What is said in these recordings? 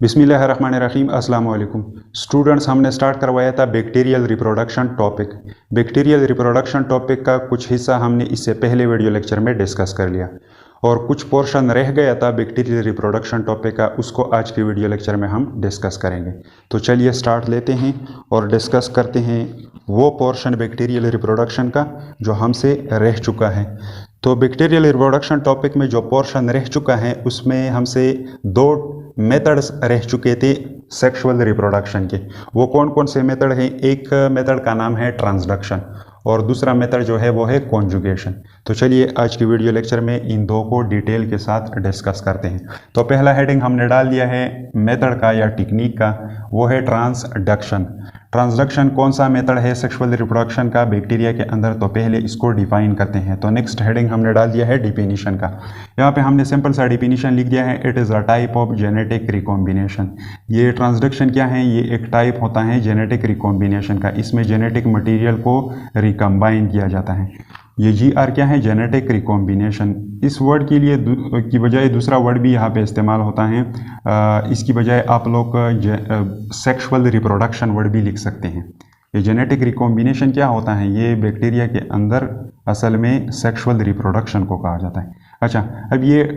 बिस्मिल्लाहिर्रहमानिर्रहीम अस्सलाम वालेकुम स्टूडेंट्स। हमने स्टार्ट करवाया था bacterial reproduction topic. Bacterial reproduction topic का कुछ हिस्सा हमने इससे पहले वीडियो लेक्चर में डिस्कस कर लिया और कुछ पोर्शन रह गया था बैक्टीरियल रिप्रोडक्शन टॉपिक का, उसको आज के वीडियो लेक्चर में हम डिस्कस करेंगे। तो चलिए स्टार्ट लेते हैं और डिस्कस करते हैं वो पोर्शन बैक्टीरियल रिप्रोडक्शन का जो हमसे रह चुका है। तो बैक्टीरियल रिप्रोडक्शन टॉपिक में जो पोर्शन रह चुका है उसमें हमसे दो मेथड्स रह चुके थे सेक्सुअल रिप्रोडक्शन के। वो कौन कौन से मेथड हैं? एक मेथड का नाम है ट्रांसडक्शन और दूसरा मेथड जो है वो है कॉन्जुगेशन। तो चलिए आज की वीडियो लेक्चर में इन दो को डिटेल के साथ डिस्कस करते हैं। तो पहला हेडिंग हमने डाल दिया है मेथड का या टेक्निक का, वो है ट्रांसडक्शन। ट्रांसडक्शन कौन सा मेथड है सेक्सुअल रिप्रोडक्शन का बैक्टीरिया के अंदर? तो पहले इसको डिफाइन करते हैं। तो नेक्स्ट हेडिंग हमने डाल दिया है डिफिनीशन का। यहाँ पे हमने सिंपल सा डिफिनीशन लिख दिया है, it is a type of genetic recombination. ये ट्रांसडक्शन क्या है? ये एक टाइप होता है जेनेटिक रिकॉम्बिनेशन का। इसमें जेनेटिक मटीरियल को रिकम्बाइन किया जाता है। ये GR क्या है? Genetic recombination. इस वर्ड के लिए की बजाय दूसरा वर्ड भी यहाँ पे इस्तेमाल होता है। इसकी बजाय आप लोग सेक्सुअल रिप्रोडक्शन वर्ड भी लिख सकते हैं। ये जेनेटिक रिकॉम्बिनेशन क्या होता है? ये बैक्टीरिया के अंदर असल में सेक्सुअल रिप्रोडक्शन को कहा जाता है। अच्छा, अब ये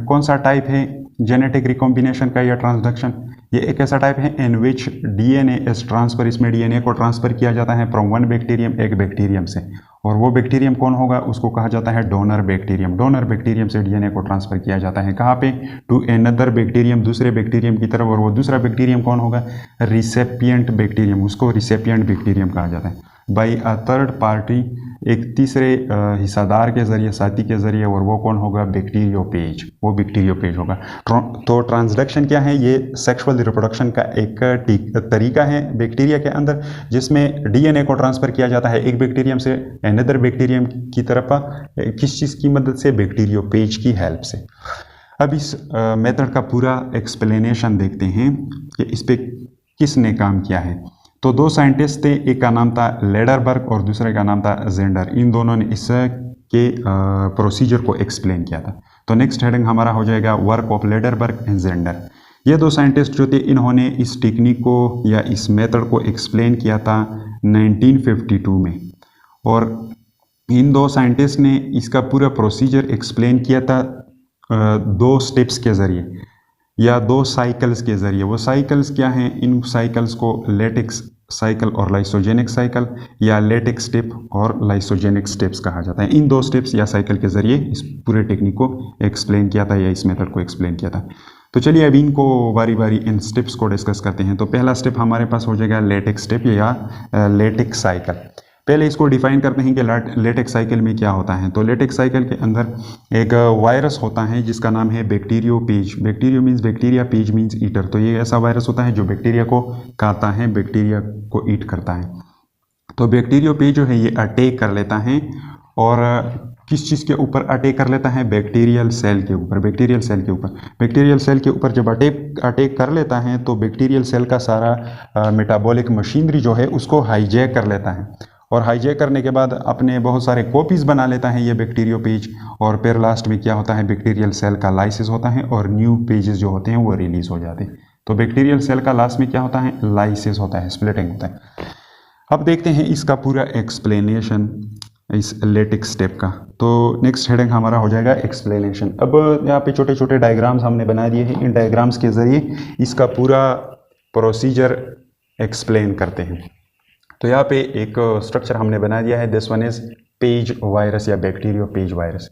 कौन सा टाइप है जेनेटिक रिकॉम्बिनेशन का या ट्रांसडक्शन? ये एक ऐसा टाइप है in which DNA is transfer. इसमें DNA को ट्रांसफर किया जाता है फ्रॉम वन बैक्टीरियम, एक बैक्टीरियम से, और वो बैक्टीरियम कौन होगा? उसको कहा जाता है डोनर बैक्टीरियम। डोनर बैक्टीरियम से DNA को ट्रांसफर किया जाता है कहाँ पे? टू अनदर बैक्टीरियम, दूसरे बैक्टीरियम की तरफ। और वो दूसरा बैक्टीरियम कौन होगा? रिसेपिएंट बैक्टीरियम। उसको रिसेपिएंट बैक्टीरियम कहा जाता है बाई अ थर्ड पार्टी, एक तीसरे हिस्सादार के जरिए, साथी के जरिए, और वो कौन होगा? बैक्टीरियोपेज। वो बैक्टीरियोपेज होगा। तो ट्रांसडक्शन क्या है? ये सेक्सुअल रिप्रोडक्शन का एक तरीका है बैक्टीरिया के अंदर जिसमें DNA को ट्रांसफर किया जाता है एक बैक्टीरियम से अनदर बैक्टीरियम की तरफ। किस चीज़ की मदद से? बैक्टीरियोपेज की हेल्प से। अब इस मेथड का पूरा एक्सप्लेनेशन देखते हैं कि इस पे किसने काम किया है। तो दो साइंटिस्ट थे, एक का नाम था लेडरबर्ग और दूसरे का नाम था जेंडर। इन दोनों ने इसके प्रोसीजर को एक्सप्लेन किया था। तो नेक्स्ट हेडिंग हमारा हो जाएगा work of Lederberg and gender. ये दो साइंटिस्ट जो थे इन्होंने इस टेक्निक को या इस मेथड को एक्सप्लेन किया था 1952 में, और इन दो साइंटिस्ट ने इसका पूरा प्रोसीजर एक्सप्लेन किया था दो स्टेप्स के ज़रिए या दो साइकिल्स के ज़रिए। वो साइकिल्स क्या हैं? इन साइकिल्स को लेटेक्स साइकिल और लाइसोजेनिक साइकिल या लेटेक्स स्टेप और लाइसोजेनिक स्टेप्स कहा जाता है। इन दो स्टेप्स या साइकिल के ज़रिए इस पूरे टेक्निक को एक्सप्लेन किया था या इस मेथड को एक्सप्लेन किया था। तो चलिए अब इनको बारी बारी इन स्टेप्स को डिस्कस करते हैं। तो पहला स्टेप हमारे पास हो जाएगा लेटेक्स स्टेप या लेटेक्स साइकिल। पहले इसको डिफाइन करते हैं कि लेटेक्स साइकिल में क्या होता है। तो लेटेक्स साइकिल के अंदर एक वायरस होता है जिसका नाम है bacteriophage. Bacterio means bacteria, phage means eater. तो ये ऐसा वायरस होता है जो बैक्टीरिया को खाता है, बैक्टीरिया को ईट करता है। तो बैक्टीरियोपेज जो है ये अटैक कर लेता है, और किस चीज़ के ऊपर अटैक कर लेता है? बैक्टीरियल सेल के ऊपर। बैक्टीरियल सेल के ऊपर, बैक्टीरियल सेल के ऊपर जब अटैक कर लेता है तो बैक्टीरियल सेल का सारा मेटाबॉलिक मशीनरी जो है उसको हाईजैक कर लेता है, और हाईजैक करने के बाद अपने बहुत सारे कॉपीज़ बना लेता है ये बैक्टीरियोपेज। और फिर लास्ट में क्या होता है? बैक्टीरियल सेल का लाइसिस होता है और न्यू पेजेस जो होते हैं वो रिलीज हो जाते हैं। तो बैक्टीरियल सेल का लास्ट में क्या होता है? लाइसिस होता है, स्प्लिटिंग होता है। अब देखते हैं इसका पूरा एक्सप्लेनेशन इस लेटेक्स स्टेप का। तो नेक्स्ट हेडिंग हमारा हो जाएगा एक्सप्लेनेशन। अब यहाँ पे छोटे छोटे डायग्राम्स हमने बना दिए हैं। इन डायग्राम्स के ज़रिए इसका पूरा प्रोसीजर एक्सप्लेन करते हैं। तो यहाँ पे एक स्ट्रक्चर हमने बना दिया है, this one is page virus या बैक्टीरियोपेज वायरस।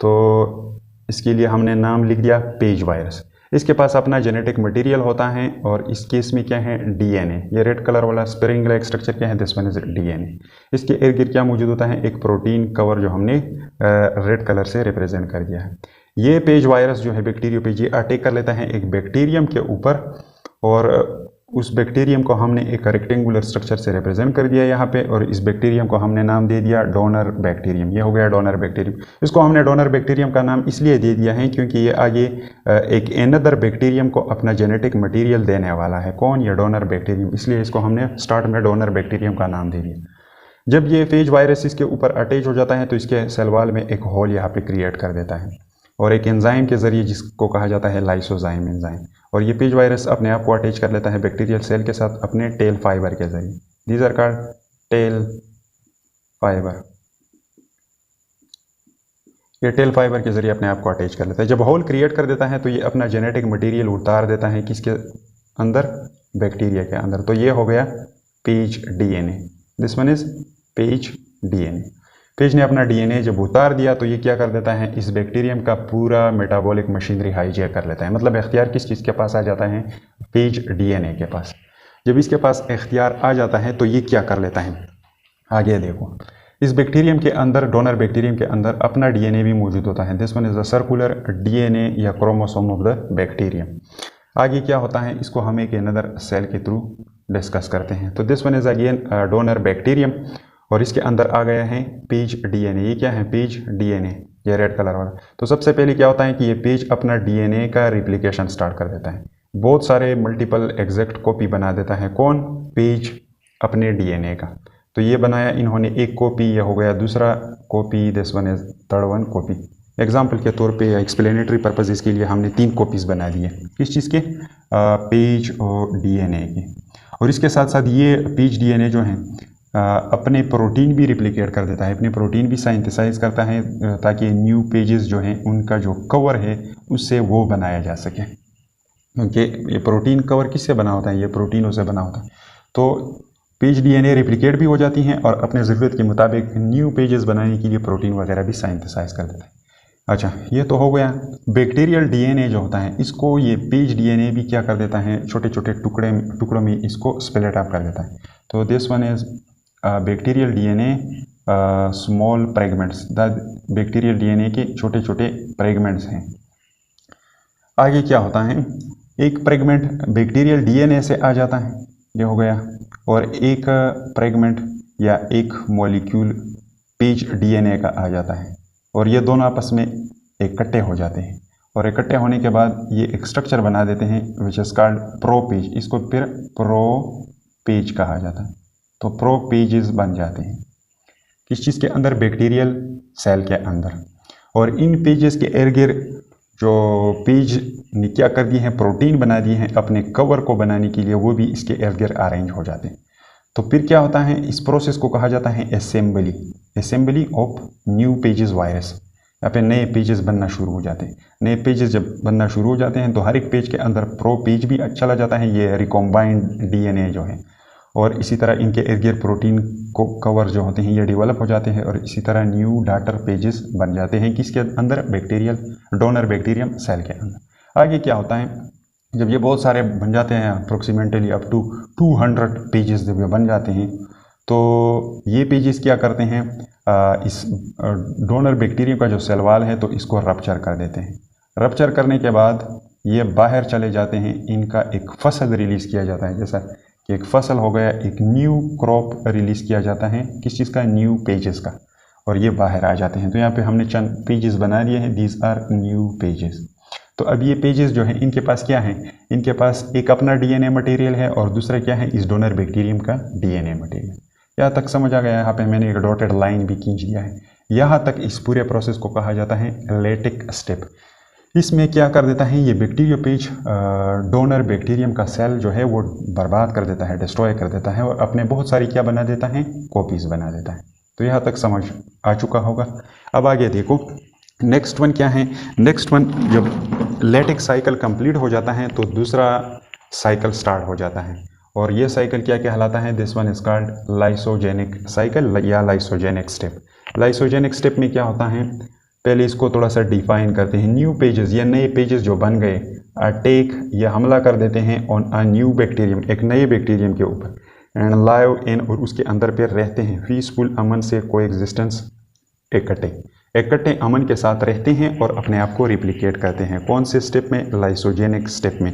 तो इसके लिए हमने नाम लिख दिया पेज वायरस। इसके पास अपना जेनेटिक मटेरियल होता है और इस केस में क्या है? DNA। ये रेड कलर वाला स्प्रिंग लाइक स्ट्रक्चर क्या है? This one is DNA। इसके इर्द गिर्द क्या मौजूद होता है? एक प्रोटीन कवर जो हमने रेड कलर से रिप्रेजेंट कर दिया है। ये पेज वायरस जो है बैक्टीरियोपेज, ये अटैक कर लेता है एक बैक्टीरियम के ऊपर, और उस बैक्टीरियम को हमने एक रेक्टेंगुलर स्ट्रक्चर से रिप्रेजेंट कर दिया यहाँ पे, और इस बैक्टीरियम को हमने नाम दे दिया डोनर बैक्टीरियम। ये हो गया डोनर बैक्टीरियम। इसको हमने डोनर बैक्टीरियम का नाम इसलिए दे दिया है क्योंकि ये आगे एक अनदर बैक्टीरियम को अपना जेनेटिक मटेरियल देने वाला है। कौन? ये डोनर बैक्टीरियम। इसलिए इसको हमने स्टार्ट में डोनर बैक्टीरियम का नाम दे दिया। जब ये फेज वायरस इसके ऊपर अटैच हो जाता है तो इसके सेल वॉल में एक होल यहाँ पे क्रिएट कर देता है। और एक एंजाइम के ज़रिए जिसको कहा जाता है लाइसोजाइम एंजाइम। और ये पेज वायरस अपने आप को अटैच कर लेता है बैक्टीरियल सेल के साथ अपने टेल फाइबर के ज़रिए। These are called tail fibre. ये टेल फाइबर के ज़रिए अपने आप को अटैच कर लेता है। जब होल क्रिएट कर देता है तो ये अपना जेनेटिक मटेरियल उतार देता है किसके अंदर, बैक्टीरिया के अंदर। तो ये हो गया page DNA. This one is page DNA. Page ने अपना डीएनए जब उतार दिया तो ये क्या कर देता है, इस बैक्टीरियम का पूरा मेटाबॉलिक मशीनरी हाईजैक कर लेता है। मतलब इख्तियार किस चीज़ के पास आ जाता है, पेज डीएनए के पास। जब इसके पास इख्तियार आ जाता है तो ये क्या कर लेता है, आगे देखो। इस बैक्टीरियम के अंदर, डोनर बैक्टीरियम के अंदर अपना डीएनए भी मौजूद होता है। This one is the circular DNA या क्रोमोसोम ऑफ द बैक्टीरियम। आगे क्या होता है इसको हम एक अनदर सेल के थ्रू डिस्कस करते हैं। तो this one is again donor bacterium और इसके अंदर आ गया है पेज डीएनए। ये क्या है, पेज डीएनए, ये रेड कलर वाला। तो सबसे पहले क्या होता है कि ये पेज अपना डीएनए का रिप्लिकेशन स्टार्ट कर देता है, बहुत सारे मल्टीपल एग्जैक्ट कॉपी बना देता है। कौन, पेज अपने डीएनए का। तो ये बनाया इन्होंने एक कॉपी, ये हो गया दूसरा copy, this one is third one copy. Example के तौर पे एक्सप्लेनेटरी पर्पजेज़ के लिए हमने 3 कॉपीज़ बना दिए। किस चीज़ के, पेज और डीएनए के। और इसके साथ साथ ये पेज डीएनए जो है अपने प्रोटीन भी रिप्लिकेट कर देता है, अपने प्रोटीन भी सिंथेसाइज करता है ताकि न्यू पेजेस जो हैं उनका जो कवर है उससे वो बनाया जा सके। क्योंकि ये प्रोटीन कवर किससे बना होता है, ये प्रोटीनों से बना होता है। तो पेज डीएनए रिप्लिकेट भी हो जाती हैं और अपने ज़रूरत के मुताबिक न्यू पेजेस बनाने के लिए प्रोटीन वगैरह भी सिंथेसाइज कर देता है। अच्छा, ये तो हो गया। बैक्टीरियल डीएनए जो होता है इसको ये पेज डीएनए भी क्या कर देता है, छोटे छोटे टुकड़ों में इसको स्प्लिट अप कर देता है। तो this one is bacterial DNA small fragments. The bacterial DNA के छोटे छोटे फ्रेगमेंट्स हैं। आगे क्या होता है, एक फ्रेगमेंट बैक्टीरियल डीएनए से आ जाता है, ये हो गया, और एक फ्रेगमेंट या एक मॉलिक्यूल पेज डीएनए का आ जाता है और ये दोनों आपस में इकट्ठे हो जाते हैं। और इकट्ठे होने के बाद ये एक स्ट्रक्चर बना देते हैं विच इज कॉल्ड प्रोपेज। इसको फिर प्रोपेज कहा जाता है। तो प्रोपेजेस बन जाते हैं किस चीज़ के अंदर, बैक्टीरियल सेल के अंदर। और इन पेजेस के इर्द गिर्द जो पेज ने क्या कर दिए हैं, प्रोटीन बना दिए हैं अपने कवर को बनाने के लिए, वो भी इसके इर्द गिर्द अरेंज हो जाते हैं। तो फिर क्या होता है, इस प्रोसेस को कहा जाता है assembly of new pages virus. यहाँ पे नए पेजेस बनना शुरू हो जाते हैं। नए पेजेस जब बनना शुरू हो जाते हैं तो हर एक पेज के अंदर प्रो पेज भी चला जाता है, ये रिकॉम्बाइंड डीएनए जो है। और इसी तरह इनके इर्द गिर्द प्रोटीन को कवर जो होते हैं ये डेवलप हो जाते हैं और इसी तरह न्यू डाटर पेजेस बन जाते हैं किसके अंदर, बैक्टीरियल डोनर बैक्टीरियम सेल के अंदर। आगे क्या होता है, जब ये बहुत सारे बन जाते हैं अप्रोक्सीमेटली अप टू 200 पेजेस जब ये बन जाते हैं तो ये पेजेस क्या करते हैं, इस डोनर बैक्टीरियम का जो सेल वॉल है तो इसको रप्चर कर देते हैं। रप्चर करने के बाद ये बाहर चले जाते हैं, इनका एक फसल रिलीज़ किया जाता है। जैसा कि एक फसल हो गया, एक न्यू क्रॉप रिलीज़ किया जाता है किस चीज़ का, न्यू पेजेस का, और ये बाहर आ जाते हैं। तो यहाँ पे हमने चंद पेजेस बना दिए हैं, दीज आर न्यू पेजेस। तो अब ये पेजेस जो हैं इनके पास क्या है, इनके पास एक अपना डीएनए मटेरियल है और दूसरा क्या है, इस डोनर बैक्टीरियम का डीएनए मटेरियल। यहाँ तक समझ आ गया। यहाँ पे मैंने एक डॉटेड लाइन भी खींच दिया है। यहाँ तक इस पूरे प्रोसेस को कहा जाता है लेटिक स्टेप। इसमें क्या कर देता है, ये बैक्टीरिया पेज डोनर बैक्टीरियम का सेल जो है वो बर्बाद कर देता है, डिस्ट्रॉय कर देता है और अपने बहुत सारी क्या बना देता है, कॉपीज़ बना देता है। तो यहाँ तक समझ आ चुका होगा। अब आगे देखो नेक्स्ट वन क्या है। नेक्स्ट वन जब लेटिक साइकिल कंप्लीट हो जाता है तो दूसरा साइकिल स्टार्ट हो जाता है और ये साइकिल क्या कहलाता है, this one is called lysogenic cycle या लाइसोजेनिक स्टेप। लाइसोजेनिक स्टेप में क्या होता है, पहले इसको थोड़ा सा डिफाइन करते हैं। न्यू पेजेस या नए पेजेस जो बन गए अटैक या हमला कर देते हैं ऑन अ न्यू बैक्टीरियम, एक नए बैक्टीरियम के ऊपर, एंड लाइव इन, और उसके अंदर पे रहते हैं पीसफुल अमन से कोएग्जिस्टेंस, इकट्ठे अमन के साथ रहते हैं और अपने आप को रिप्लिकेट करते हैं। कौन से स्टेप में, लाइसोजेनिक स्टेप में।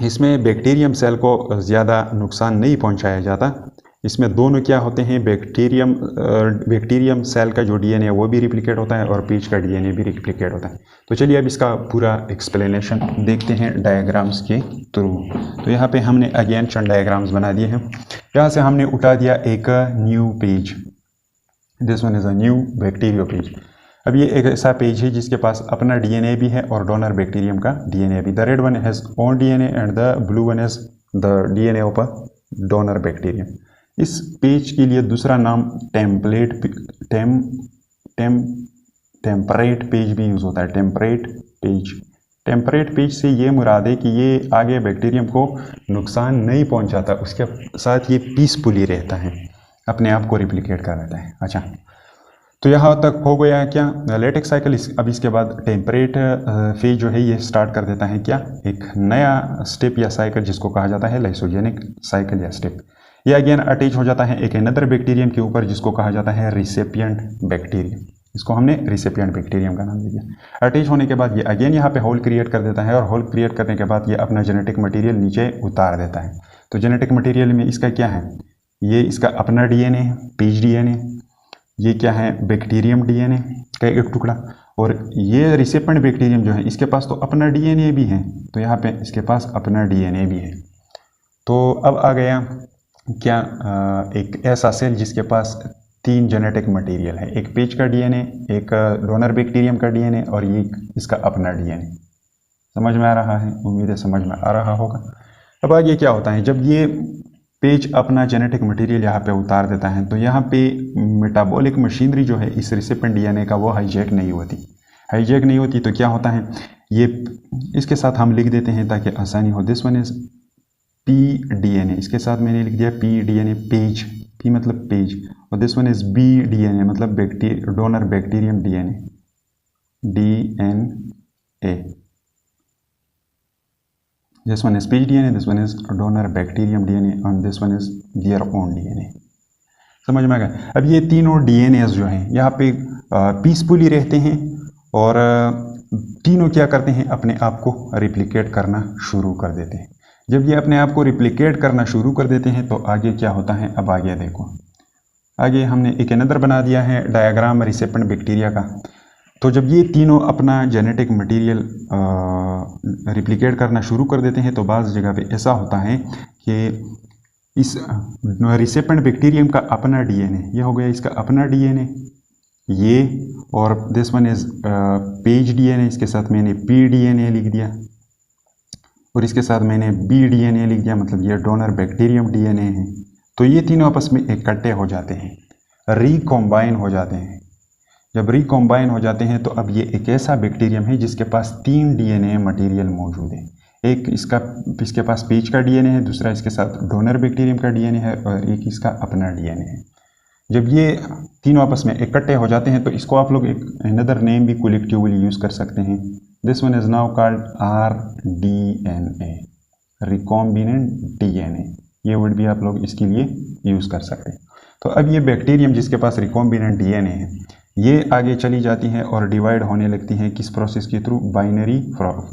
इसमें बैक्टीरियम सेल को ज़्यादा नुकसान नहीं पहुंचाया जाता। इसमें दोनों क्या होते हैं, बैक्टीरियम सेल का जो डीएनए है वो भी रिप्लिकेट होता है और पेज का डीएनए भी रिप्लिकेट होता है। तो चलिए अब इसका पूरा एक्सप्लेनेशन देखते हैं डायग्राम्स के थ्रू। तो यहाँ पे हमने अगेन चंद डायग्राम्स बना दिए हैं। यहाँ से हमने उठा दिया एक new page, this one is a new bacterio page. अब ये एक ऐसा पेज है जिसके पास अपना डीएनए भी है और डोनर बैक्टीरियम का डीएनए भी। The red one has own DNA and the blue one has the DNA of a donor bacterium. इस पेज के लिए दूसरा नाम टेम्परेट पेज भी यूज़ होता है। टेम्परेट पेज से ये मुराद है कि ये आगे बैक्टीरियम को नुकसान नहीं पहुंचाता, उसके साथ ये पीसफुली रहता है, अपने आप को रिप्लिकेट कर लेता है। अच्छा, तो यहाँ तक हो गया क्या लेटेक्स साइकिल। अब इसके बाद टेम्परेट फेज जो है ये स्टार्ट कर देता है क्या, एक नया स्टेप या साइकिल जिसको कहा जाता है लाइसोजेनिक साइकिल या स्टेप। ये अगेन अटैच हो जाता है एक अनदर बैक्टीरियम के ऊपर जिसको कहा जाता है रिसेपिएंट बैक्टीरियम। इसको हमने रिसेपिएंट बैक्टीरियम का नाम दे दिया। अटैच होने के बाद ये अगेन यहाँ पे होल क्रिएट कर देता है और होल क्रिएट करने के बाद ये अपना जेनेटिक मटेरियल नीचे उतार देता है। तो जेनेटिक मटेरियल में इसका क्या है, ये इसका अपना डीएनए है, पेज डीएनए। ये क्या है, बैक्टीरियम डीएनए का एक टुकड़ा। और ये रिसेपिएंट बैक्टीरियम जो है इसके पास तो अपना डीएनए भी है, तो यहाँ पे इसके पास अपना डीएनए भी है। तो अब आ गया क्या, एक ऐसा सेल जिसके पास 3 जेनेटिक मटेरियल है, एक पेज का डीएनए, एक डोनर बैक्टीरियम का डीएनए और ये इसका अपना डीएनए। समझ में आ रहा है? उम्मीद है समझ में आ रहा होगा। अब आगे क्या होता है, जब ये पेज अपना जेनेटिक मटेरियल यहाँ पे उतार देता है तो यहाँ पे मेटाबॉलिक मशीनरी जो है इस रिसेपिएंट डीएनए का वो हाईजैक नहीं होती। तो क्या होता है, ये इसके साथ हम लिख देते हैं ताकि आसानी हो। This one is P DNA, इसके साथ मैंने लिख दिया पी डीएनए पेज, पी मतलब पेज, और this one is B DNA मतलब donor bacterium DNA, DNA. This one is page DNA, this one is donor bacterium DNA and this one is their own DNA। समझ में आ गया? अब ये तीनों DNS जो हैं यहाँ पे पीसफुली रहते हैं और तीनों क्या करते हैं, अपने आप को रिप्लिकेट करना शुरू कर देते हैं। जब ये अपने आप को रिप्लिकेट करना शुरू कर देते हैं तो आगे क्या होता है, अब आगे देखो। आगे हमने एक अनदर बना दिया है डायग्राम रिसेपिएंट बैक्टीरिया का। तो जब ये तीनों अपना जेनेटिक मटेरियल रिप्लिकेट करना शुरू कर देते हैं तो बाज़ जगह पे ऐसा होता है कि इस रिसेपिएंट बैक्टीरियम का अपना डीएनए, ये हो गया इसका अपना डीएनए ये, और this one is page DNA, इसके साथ मैंने पी डीएनए लिख दिया और इसके साथ मैंने बी डीएनए लिख दिया, मतलब ये डोनर बैक्टीरियम डीएनए है। तो ये तीनों आपस में इकट्ठे हो जाते हैं, रिकॉम्बाइन हो जाते हैं। जब रिकॉम्बाइन हो जाते हैं तो अब ये एक ऐसा बैक्टीरियम है जिसके पास 3 डीएनए मटेरियल मौजूद है। एक इसके पास पेज का डीएनए है, दूसरा इसके साथ डोनर बैक्टीरियम का डीएनए है और एक इसका अपना डीएनए है। जब ये तीनों आपस में इकट्ठे हो जाते हैं तो इसको आप लोग एक अनदर नेम भी कलेक्टिवली यूज़ कर सकते हैं। This one is now called RDNA, recombinant DNA. ये वर्ड भी आप लोग इसके लिए यूज़ कर सकते हैं। तो अब ये बैक्टीरियम जिसके पास रिकॉम्बिनेंट डीएनए है ये आगे चली जाती हैं और डिवाइड होने लगती हैं किस प्रोसेस के थ्रू, बाइनरी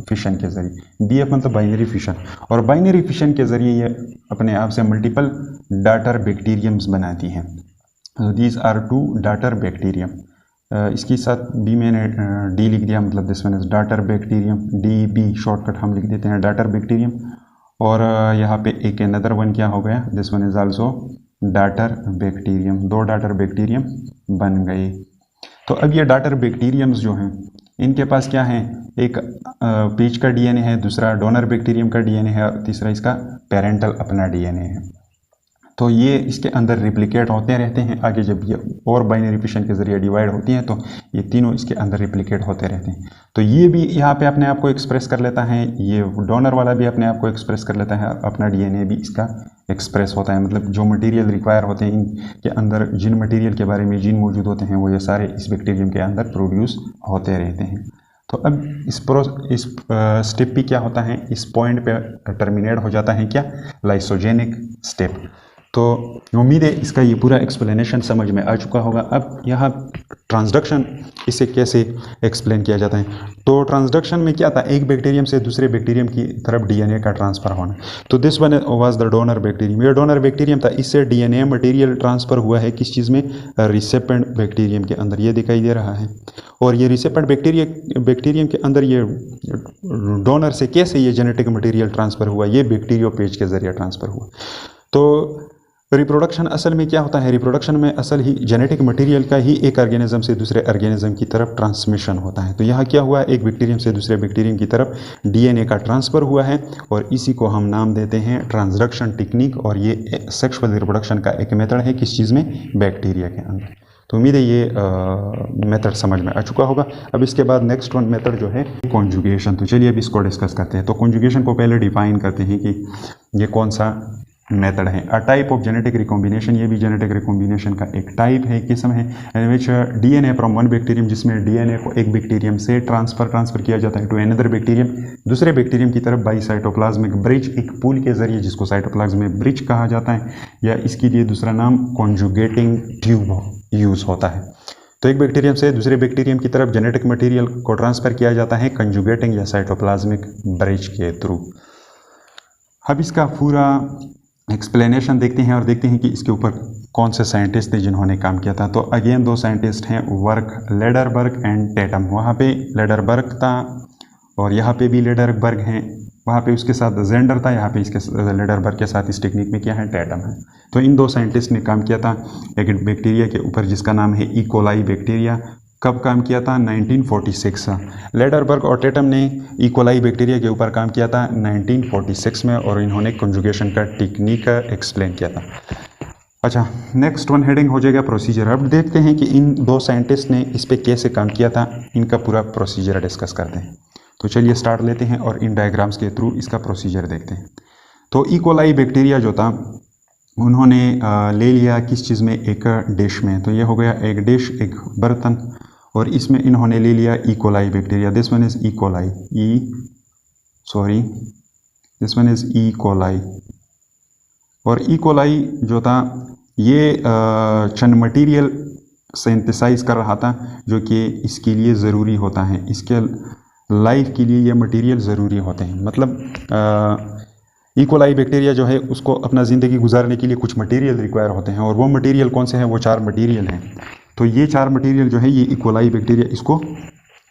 फिशन के ज़रिए। BF मतलब बाइनरी फिशन, और बाइनरी फिशन के ज़रिए ये अपने आप से मल्टीपल डाटर बैक्टीरियम्स बनाती हैं। These are 2 daughter bacterium. इसके साथ भी मैंने D लिख दिया, मतलब this one is daughter bacterium, DB shortcut हम लिख देते हैं डाटर बैक्टीरियम। और यहाँ पे एक अनदर वन क्या हो गया, this one is also daughter bacterium. 2 daughter bacterium बन गए। तो अब ये डाटर बैक्टीरियम्स जो हैं इनके पास क्या है, एक पेज का डीएनए है, दूसरा डोनर बैक्टीरियम का डीएनए है और तीसरा इसका पेरेंटल अपना डीएनए है। तो ये इसके अंदर रिप्लिकेट होते रहते हैं। आगे जब ये और बाइनरी फिशन के ज़रिए डिवाइड होती हैं तो ये तीनों इसके अंदर रिप्लिकेट होते रहते हैं। तो ये भी यहाँ पे अपने आप को एक्सप्रेस कर लेता है, ये डोनर वाला भी अपने आप को एक्सप्रेस कर लेता है, अपना डीएनए भी इसका एक्सप्रेस होता है। मतलब जो मटेरियल रिक्वायर होते हैं इनके अंदर, जिन मटेरियल के बारे में जीन मौजूद होते हैं वो ये सारे इस बैक्टीरियम के अंदर प्रोड्यूस होते रहते हैं। तो अब इस स्टेप भी क्या होता है, इस पॉइंट पे टर्मिनेट हो जाता है क्या, लाइसोजेनिक स्टेप। तो उम्मीद है इसका ये पूरा एक्सप्लेनेशन समझ में आ चुका होगा। अब यहाँ ट्रांसडक्शन इसे कैसे एक्सप्लेन किया जाता है। तो ट्रांसडक्शन में क्या था, एक बैक्टीरियम से दूसरे बैक्टीरियम की तरफ डीएनए का ट्रांसफ़र होना। तो this one was the donor bacterium, ये डोनर बैक्टीरियम था, इससे डीएनए मटेरियल ट्रांसफ़र हुआ है किस चीज़ में, रिसेपिएंट बैक्टीरियम के अंदर, ये दिखाई दे रहा है। और ये रिसेपिएंट बैक्टीरियम के अंदर ये डोनर से कैसे ये जेनेटिक मटेरियल ट्रांसफ़र हुआ, ये बैक्टीरियोपेज के ज़रिए ट्रांसफ़र हुआ। तो तो रिप्रोडक्शन असल में क्या होता है? रिप्रोडक्शन में असल ही जेनेटिक मटेरियल का ही एक ऑर्गेनिज्म से दूसरे ऑर्गेनिज्म की तरफ ट्रांसमिशन होता है। तो यहाँ क्या हुआ, एक बैक्टीरियम से दूसरे बैक्टीरियम की तरफ डीएनए का ट्रांसफ़र हुआ है और इसी को हम नाम देते हैं ट्रांसडक्शन टेक्निक। और ये सेक्सुअल रिप्रोडक्शन का एक मेथड है, किस चीज़ में? बैक्टीरिया के अंदर। तो उम्मीद है ये मेथड समझ में आ चुका होगा। अब इसके बाद नेक्स्ट वन मेथड जो है कॉन्जुगेशन। तो चलिए अब इसको डिस्कस करते हैं। तो कॉन्जुगेशन को पहले डिफाइन करते हैं कि ये कौन सा मेथड है। A type of genetic recombination, ये भी जेनेटिक रिकॉम्बिनेशन का एक टाइप है, किस्म है, in which DNA from one bacterium, जिसमें डीएनए को एक बैक्टीरियम से ट्रांसफर किया जाता है टू अनदर बैक्टीरियम, दूसरे बैक्टीरियम की तरफ बाई साइटोप्लाज्मिक ब्रिज, एक पुल के जरिए, जिसको साइटोप्लाज्मिक ब्रिज कहा जाता है, या इसके लिए दूसरा नाम कॉन्जुगेटिंग ट्यूब यूज़ होता है। तो एक बैक्टीरियम से दूसरे बैक्टीरियम की तरफ जेनेटिक मटेरियल को ट्रांसफ़र किया जाता है कंजुगेटिंग या साइटोप्लाज्मिक ब्रिज के थ्रू। अब इसका पूरा एक्सप्लेनेशन देखते हैं और देखते हैं कि इसके ऊपर कौन से साइंटिस्ट थे जिन्होंने काम किया था। तो अगेन दो साइंटिस्ट हैं, वर्क लेडरबर्ग एंड टेटम। वहाँ पे लेडरबर्ग था और यहाँ पे भी लेडरबर्ग हैं। वहाँ पे उसके साथ जेंडर था, यहाँ पे इसके लेडरबर्ग के साथ इस टेक्निक में क्या है? टेटम है। तो इन दो साइंटिस्ट ने काम किया था एक बैक्टीरिया के ऊपर जिसका नाम है ई कोलाई बैक्टीरिया। कब काम किया था? 1946। लेडरबर्ग और टेटम ने ई कोलाई बैक्टीरिया के ऊपर काम किया था 1946 में, और इन्होंने कंजुगेशन का टेक्निक एक्सप्लेन किया था। अच्छा, नेक्स्ट वन हेडिंग हो जाएगा प्रोसीजर। अब देखते हैं कि इन दो साइंटिस्ट ने इस पर कैसे काम किया था, इनका पूरा प्रोसीजर डिस्कस करते हैं। तो चलिए स्टार्ट लेते हैं और इन डायग्राम्स के थ्रू इसका प्रोसीजर देखते हैं। तो ई कोलाई बैक्टीरिया जो था उन्होंने ले लिया किस चीज़ में? एक डिश में। तो ये हो गया एक डिश, एक बर्तन, और इसमें इन्होंने ले लिया ई coli bacteria. This one is E coli, this one is E coli. और ई कोलाई जो था ये चंद मटेरियल सिंथेसाइज कर रहा था जो कि इसके लिए ज़रूरी होता है, इसके लाइफ के लिए ये मटेरियल ज़रूरी होते हैं। मतलब ई कोलाई बैक्टीरिया जो है उसको अपना ज़िंदगी गुजारने के लिए कुछ मटेरियल रिक्वायर होते हैं, और वो मटेरियल कौन से हैं? वो 4 मटेरियल हैं। तो ये 4 मटेरियल जो है ये ई कोलाई बैक्टीरिया इसको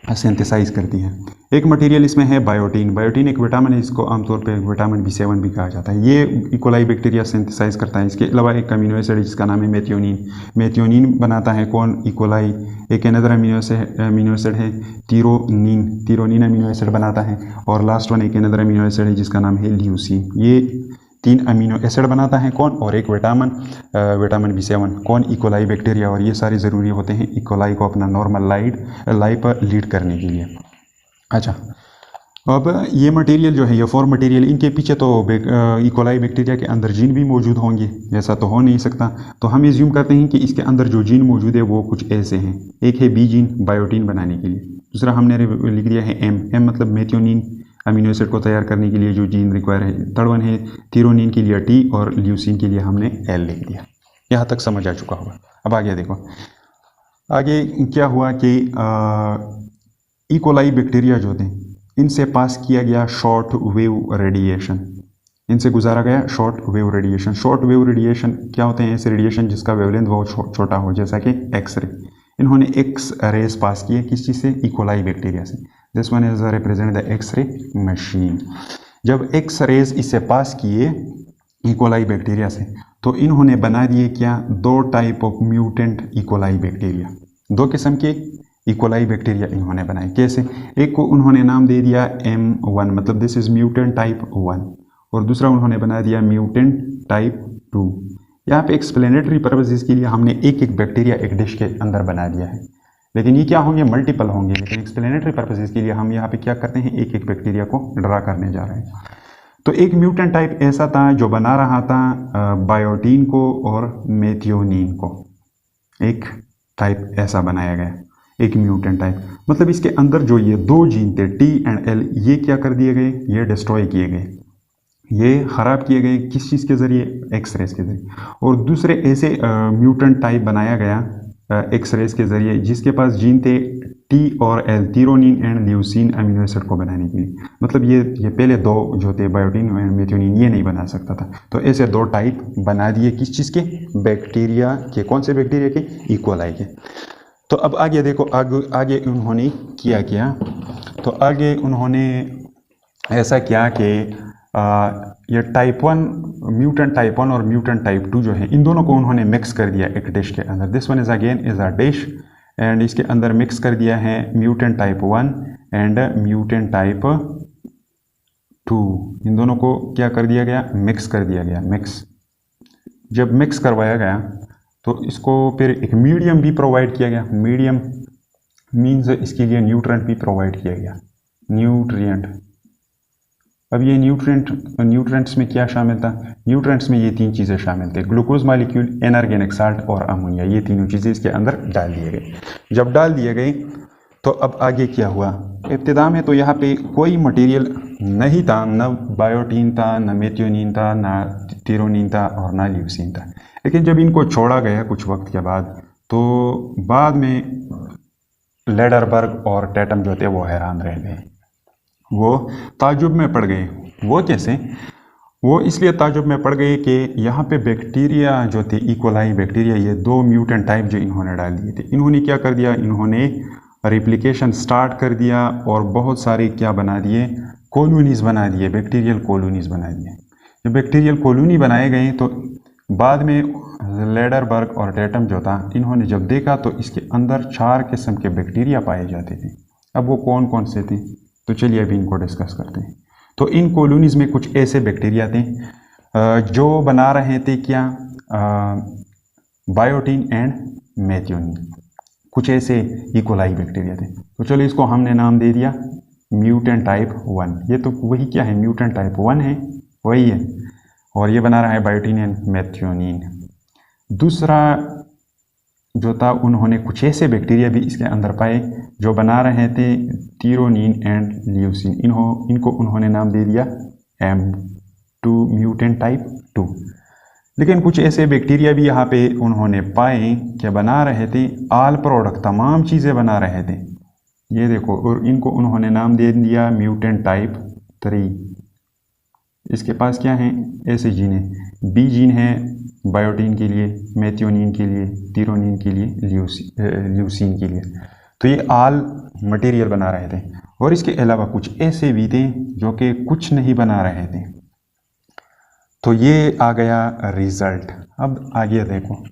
सिंथेसाइज करती है। एक मटेरियल इसमें है बायोटीन। बायोटीन एक विटामिन है, इसको आमतौर पे विटामिन B7 भी कहा जाता है। ये ई कोलाई बैक्टीरिया सिंथेसाइज करता है। इसके अलावा एक अमीनो एसिड है जिसका नाम है मेथियोनिन। मेथियोनिन बनाता है कौन? E coli. एक अनदर अमीनो एसिड है तीरोनिन। तीरोनिन अमीनो एसिड बनाता है। और लास्ट वन एक अनदर अमीनो एसिड है जिसका नाम है ल्यूसीन। ये 3 अमीनो एसिड बनाता है कौन? और एक विटामिन B7 कौन? ई कोलाई बैक्टीरिया। और ये सारे ज़रूरी होते हैं ई कोलाई को अपना नॉर्मल लाइफ लीड करने के लिए। अच्छा, अब ये मटेरियल जो है ये 4 मटेरियल, इनके पीछे तो ई कोलाई बैक्टीरिया के अंदर जीन भी मौजूद होंगे, ऐसा तो हो नहीं सकता। तो हम एज्यूम करते हैं कि इसके अंदर जो जीन मौजूद है वो कुछ ऐसे हैं। एक है बी जीन बायोटीन बनाने के लिए, दूसरा हमने लिख दिया है एम मतलब मेथियोनिन अमीनो एसिड को तैयार करने के लिए जो जीन रिक्वायर है। थर्ड वन है थीरोनिन के लिए टी, और ल्यूसीन के लिए हमने एल लिख दिया। यहाँ तक समझ आ चुका होगा। अब आगे देखो, आगे क्या हुआ कि ई कोलाई बैक्टीरिया जो थे इनसे पास किया गया शॉर्ट वेव रेडिएशन, इनसे गुजारा गया short wave radiation. Short wave radiation क्या होते हैं? ऐसे रेडिएशन जिसका वेवलेंथ बहुत छोटा हो, जैसा कि एक्सरे। इन्होंने एक्स रेज पास किए किस चीज़ से? ई कोलाई बैक्टीरिया से। This one is represent the x ray machine. जब एक्स रेज इससे पास किए ई कोलाई बैक्टीरिया से, तो इन्होंने बना दिए क्या? 2 type of mutant E coli bacteria. 2 किस्म के ई कोलाई बैक्टीरिया इन्होंने बनाए। कैसे? एक को उन्होंने नाम दे दिया M1 मतलब दिस इज म्यूटेंट टाइप 1, और दूसरा उन्होंने बना दिया म्यूटेंट टाइप 2। यहाँ पे एक्सप्लेनेटरी पर्पसेस के लिए हमने एक एक बैक्टीरिया एक डिश के अंदर बना दिया है, लेकिन ये क्या होंगे? मल्टीपल होंगे। लेकिन एक्सप्लेनेटरी पर्पसेस के लिए हम यहाँ पे क्या करते हैं? एक एक बैक्टीरिया को ड्रा करने जा रहे हैं। तो एक म्यूटेंट टाइप ऐसा था जो बना रहा था बायोटीन को और मेथियोनिन को। एक टाइप ऐसा बनाया गया, एक म्यूटेंट टाइप। मतलब इसके अंदर जो ये 2 जीन थे T एंड L, ये क्या कर दिए गए? ये डिस्ट्रॉय किए गए, ये ख़राब किए गए। किस चीज़ के ज़रिए? एक्सरेज के ज़रिए। और दूसरे ऐसे म्यूटेंट टाइप बनाया गया एक्सरेज के ज़रिए जिसके पास जीन थे T और L, threonine and leucine amino acid को बनाने के लिए। मतलब ये पहले 2 जो थे बायोटीन और मेथियोनिन, ये नहीं बना सकता था। तो ऐसे 2 टाइप बना दिए किस चीज़ के? बैक्टीरिया के। कौन से बैक्टीरिया के? ई कोलाई के। तो अब आगे देखो, आगे उन्होंने किया। तो आगे उन्होंने ऐसा किया कि ये टाइप 1 म्यूटेंट टाइप 1 और म्यूटेंट टाइप 2 जो है, इन दोनों को उन्होंने मिक्स कर दिया एक डिश के अंदर। This one is again is a dish and इसके अंदर मिक्स कर दिया है mutant type 1 and mutant type 2। इन दोनों को क्या कर दिया गया, मिक्स कर दिया गया। मिक्स जब मिक्स करवाया गया तो इसको फिर एक मीडियम भी प्रोवाइड किया गया। मीडियम मीन्स इसके लिए न्यूट्रिएंट भी प्रोवाइड किया गया। न्यूट्रिएंट, अब ये न्यूट्रिएंट्स में क्या शामिल था? न्यूट्रिएंट्स में ये 3 चीज़ें शामिल थे, ग्लूकोज मॉलिक्यूल, इनऑर्गेनिक साल्ट और अमोनिया। ये तीनों चीज़ें इसके अंदर डाल दिए गए। जब डाल दिए गए तो अब आगे क्या हुआ? इब्तिदा में तो यहाँ पे कोई मटेरियल नहीं था, न बायोटीन था, न मेथियोनिन था, न थिरोनिन था और न ल्यूसीन था। लेकिन जब इनको छोड़ा गया कुछ वक्त के बाद, तो बाद में लेडरबर्ग और टैटम जो थे वो हैरान रह गए, वो ताजुब में पड़ गए। वो कैसे? वो इसलिए ताजुब में पड़ गए कि यहाँ पे बैक्टीरिया जो थे, इकोलाई बैक्टीरिया, ये 2 म्यूटेंट टाइप जो इन्होंने डाल दिए थे, इन्होंने क्या कर दिया, इन्होंने रिप्लिकेशन स्टार्ट कर दिया और बहुत सारे क्या बना दिए, कॉलोनीज़ बना दिए, बैक्टीरियल कॉलोनीज़ बना दिए। जब बैक्टीरियल कॉलोनी बनाए गए तो बाद में लेडरबर्ग और टैटम जो था, इन्होंने जब देखा तो इसके अंदर 4 किस्म के बैक्टीरिया पाए जाते थे। अब वो कौन कौन से थे, तो चलिए अभी इनको डिस्कस करते हैं। तो इन कॉलोनीज़ में कुछ ऐसे बैक्टीरिया थे जो बना रहे थे क्या, बायोटीन एंड मेथियोनिन। कुछ ऐसे इकोलाई बैक्टीरिया थे। तो चलो इसको हमने नाम दे दिया म्यूटेंट टाइप 1। ये तो वही क्या है, म्यूटेंट टाइप 1 है, वही है, और ये बना रहा है बायोटीन एंड मेथियोनिन। दूसरा जो था, उन्होंने कुछ ऐसे बैक्टीरिया भी इसके अंदर पाए जो बना रहे थे थिरोनिन एंड ल्यूसीन। इनको उन्होंने नाम दे दिया M2 म्यूटेंट टाइप 2। लेकिन कुछ ऐसे बैक्टीरिया भी यहाँ पे उन्होंने पाए कि बना रहे थे आल प्रोडक्ट, तमाम चीज़ें बना रहे थे, ये देखो, और इनको उन्होंने नाम दे दिया म्यूटेंट टाइप 3। इसके पास क्या है, ऐसे जीन है, बी जीन है बायोटीन के लिए, मेथियोनिन के लिए, थिरोनिन के लिए, ल्यूसीन के लिए। तो ये आल मटेरियल बना रहे थे। और इसके अलावा कुछ ऐसे भी थे जो कि कुछ नहीं बना रहे थे। तो ये आ गया रिजल्ट। अब आगे देखो,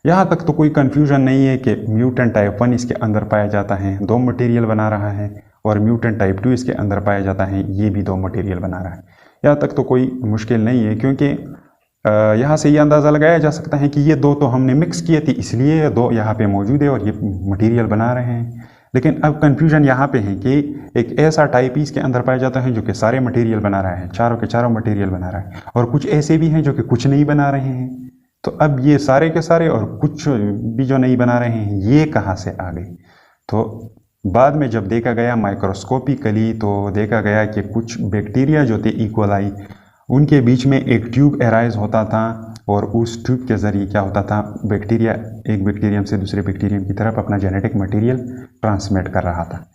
यहाँ तक तो कोई कन्फ्यूजन नहीं है कि म्यूटेंट टाइप 1 इसके अंदर पाया जाता है, 2 मटेरियल बना रहा है, और म्यूटेंट टाइप 2 इसके अंदर पाया जाता है, ये भी 2 मटेरियल बना रहा है। यहाँ तक तो कोई मुश्किल नहीं है, क्योंकि यहाँ से ये अंदाज़ा लगाया जा सकता है कि ये 2 तो हमने मिक्स किए थे, इसलिए ये 2 यहाँ पे मौजूद है और ये मटेरियल बना रहे हैं। लेकिन अब कन्फ्यूजन यहाँ पे है कि एक ऐसा टाइप ही इसके अंदर पाया जाता है जो कि सारे मटेरियल बना रहा है, चारों के चारों मटेरियल बना रहा है, और कुछ ऐसे भी हैं जो कि कुछ नहीं बना रहे हैं। तो अब ये सारे के सारे और कुछ भी जो नहीं बना रहे हैं, ये कहाँ से आ गए? तो बाद में जब देखा गया माइक्रोस्कोपिकली, तो देखा गया कि कुछ बैक्टीरिया जो थे इकोलाई, उनके बीच में एक ट्यूब एराइज होता था, और उस ट्यूब के ज़रिए क्या होता था, बैक्टीरिया एक बैक्टीरियम से दूसरे बैक्टीरियम की तरफ अपना जेनेटिक मटेरियल ट्रांसमिट कर रहा था।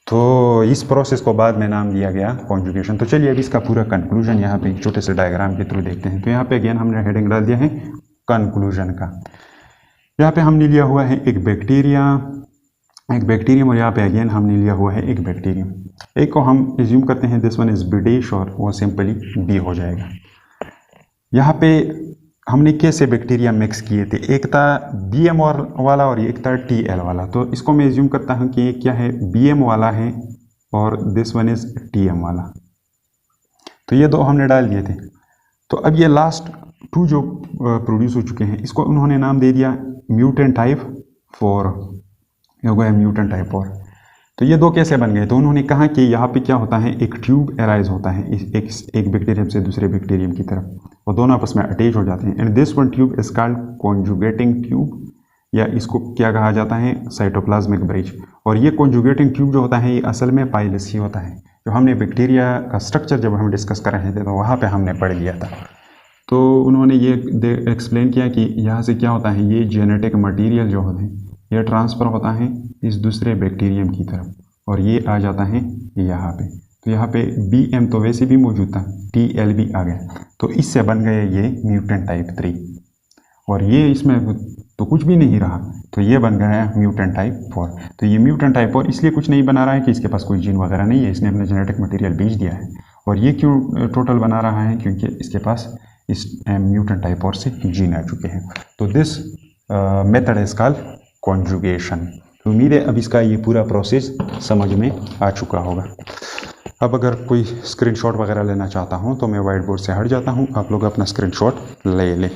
तो इस प्रोसेस को बाद में नाम दिया गया कॉन्जुगेशन। तो चलिए अभी इसका पूरा कंक्लूजन यहाँ पे एक छोटे से डायग्राम के थ्रू देखते हैं। तो यहाँ पे अगेन हमने हेडिंग डाल दिया है कंक्लूजन का। यहाँ पे हमने लिया हुआ है एक बैक्टीरियम, और यहाँ पे अगेन हमने लिया हुआ है एक बैक्टीरियम। एक को हम एज्यूम करते हैं this one is B dash, और वो सिंपली बी हो जाएगा। यहाँ पे हमने कैसे बैक्टीरिया मिक्स किए थे, एक था BM वाला और एक था TL वाला। तो इसको मैं एज्यूम करता हूँ कि क्या है, BM वाला है और दिस वन इज TM वाला। तो ये 2 हमने डाल दिए थे। तो अब ये लास्ट 2 जो प्रोड्यूस हो चुके हैं, इसको उन्होंने नाम दे दिया म्यूटेंट टाइप 4, ये हो गया म्यूटेंट टाइप 4। तो ये 2 कैसे बन गए? तो उन्होंने कहा कि यहाँ पे क्या होता है, एक ट्यूब एराइज होता है एक बैक्टीरियम से दूसरे बैक्टीरियम की तरफ, और दोनों आपस में अटैच हो जाते हैं। And this one tube is called conjugating tube, या इसको क्या कहा जाता है, साइटोप्लाज्मिक ब्रिज। और ये कॉन्जुगेटिंग ट्यूब जो होता है, ये असल में पाइलस ही होता है। जो हमने बैक्टीरिया का स्ट्रक्चर जब हम डिस्कस कर रहे थे तो वहाँ पर हमने पढ़ लिया था। तो उन्होंने ये एक्सप्लेन किया कि यहाँ से क्या होता है, ये जेनेटिक मटीरियल जो होते हैं, यह ट्रांसफ़र होता है इस दूसरे बैक्टीरियम की तरफ, और ये आ जाता है यहाँ पे। तो यहाँ पे BM तो वैसे भी मौजूद था, TL भी आ गया, तो इससे बन गए ये म्यूटेंट टाइप 3। और ये इसमें तो कुछ भी नहीं रहा, तो ये बन गया है म्यूटेंट टाइप 4। तो ये म्यूटेंट टाइप 4 इसलिए कुछ नहीं बना रहा है कि इसके पास कोई जीन वगैरह नहीं है, इसने अपना जेनेटिक मटेरियल बेच दिया है और ये क्यों टोटल बना रहा है, क्योंकि इसके पास इस म्यूटेंट टाइप और से जीन आ चुके हैं। तो this method is called conjugation. उम्मीद है अब इसका ये पूरा प्रोसेस समझ में आ चुका होगा। अब अगर कोई स्क्रीनशॉट वगैरह लेना चाहता हूँ तो मैं वाइट बोर्ड से हट जाता हूँ, आप लोग अपना स्क्रीनशॉट ले लें।